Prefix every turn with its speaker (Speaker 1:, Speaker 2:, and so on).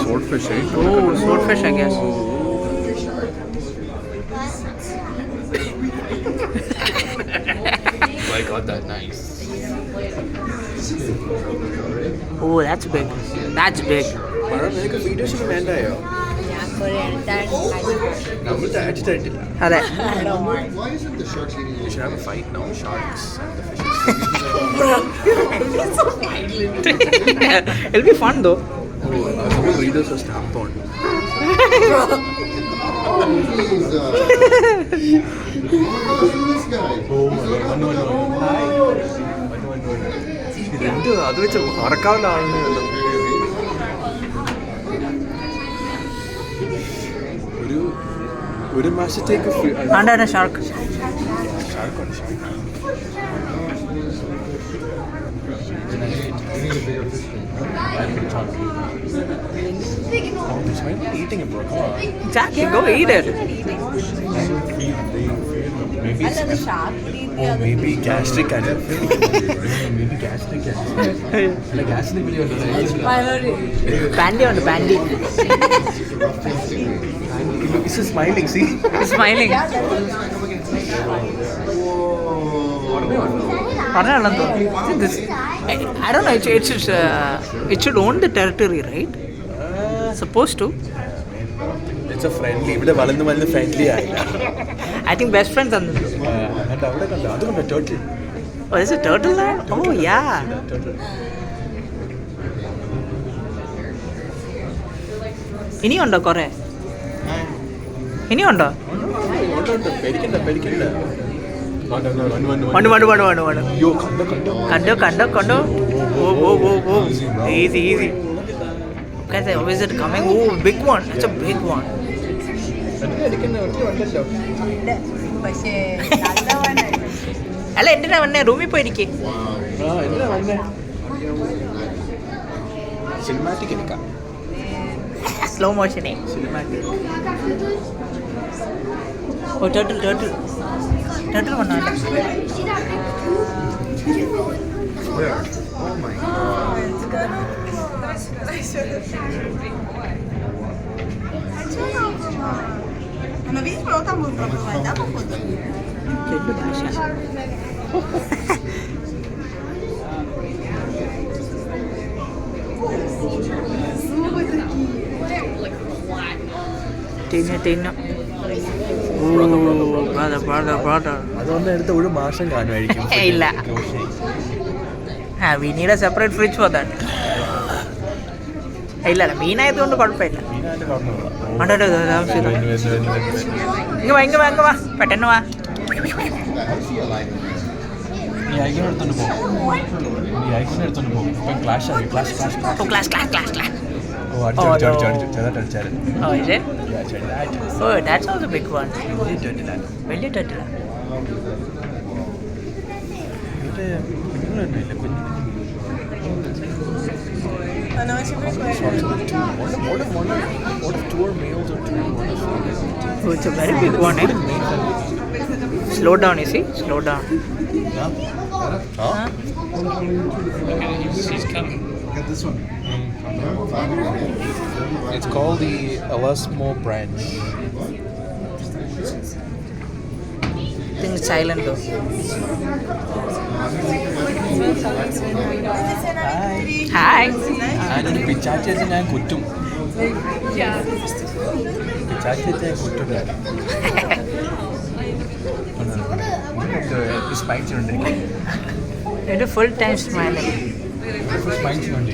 Speaker 1: swordfish, eh?
Speaker 2: Oh, swordfish, I guess.
Speaker 1: Oh, I got that. Nice.
Speaker 2: Oh, that's big. That's big.
Speaker 1: നിനക്ക് video shoot വേണ്ടായോ? നമ്മൾ അടിച്ചിട്ടില്ല.
Speaker 2: അതെ.
Speaker 3: Why isn't the sharks eating
Speaker 1: You should have a fight now. Sharks and the fishes.
Speaker 2: It'll be fun though.
Speaker 1: Oh, someone read us a stamp on.
Speaker 3: Please, this guy.
Speaker 1: എന്ത് അത് വെച്ച് മറക്കാവുന്ന ആളിനെ ഒരു മാസത്തേക്ക്
Speaker 2: Under shark.
Speaker 1: eating it, bro. Come on.
Speaker 2: Exactly, go eat it.
Speaker 1: Maybe maybe gastric cancer. Maybe gastric cancer. Like gastric video.
Speaker 2: Bandy on the bandy.
Speaker 1: This is smiling, see?
Speaker 2: He's smiling. This, I don't know. It should own the territory, right? Supposed to.
Speaker 1: It's a friendly. ഇവിടെ വളർന്ന് വളർന്ന് friendly ആയില്ല.
Speaker 2: I think best friends are.
Speaker 1: എന്നിട്ട് അവിടെ കണ്ടോ അത് കണ്ടോ turtle.
Speaker 2: Oh, is it turtle there? Oh, yeah.
Speaker 1: Turtle.
Speaker 2: ഇനിയുണ്ടോ കുറെ? ഇനിയുണ്ടോ?
Speaker 1: പേടിക്കണ്ട.
Speaker 2: വണ്ടു.
Speaker 1: അയ്യോ കണ്ടോ.
Speaker 2: Oh. Easy. Guys, is it coming? Oh, big one. It's a big one. അല്ല എന്തിനാ വന്നേ? റൂമിൽ പോയിരിക്കേ.
Speaker 1: സിനിമാറ്റിക് എടുക്കാം.
Speaker 2: സ്ലോ മോഷനെ. ഓ ടർട്ടിൽ വന്നോ?
Speaker 3: Oh my god.
Speaker 4: Hanno visto lo tamu proprio foto.
Speaker 2: ചെല്ലു ഭാഷ. തിന്നു. Brother.
Speaker 1: അതുകൊണ്ട് എടുത്ത് ഒരു മാസം കാണുമായിരിക്കും.
Speaker 2: ഇല്ല. We need a separate fridge for that. ഇല്ല മീനായതുകൊണ്ട് കുഴപ്പമില്ല. ഇങ്ങ് വാ പെട്ടെന്ന് വാ.
Speaker 1: ഈ ഐക്കൺ എടുത്തോണ്ട് പോകും. ഇപ്പം ക്ലാഷ് ആയി. ക്ലാഷ്.
Speaker 2: Oh, class.
Speaker 1: ഓ അടിച്ചു. ചെറുതായിട്ട്.
Speaker 2: Oh, is it?
Speaker 1: ചെറുതായിട്ട്.
Speaker 2: Oh, that's also a big one. വലിയ turtle.
Speaker 4: Hanno sempre
Speaker 1: What if 2 are males or 2 are females?
Speaker 2: Oh, it's a very big one, eh? Slow down, you see? Slow down.
Speaker 1: Huh?
Speaker 2: Okay, he's coming.
Speaker 3: Get this one.
Speaker 1: It's called the Elasmo branch.
Speaker 2: I think it's silent though. Hi.
Speaker 1: ഞാനൊരു പിച്ചാച്ചേച്ച് ഞാൻ കുറ്റും. Spines ഉണ്ട്.
Speaker 2: You're full time smiling.
Speaker 1: Spines ഉണ്ട്.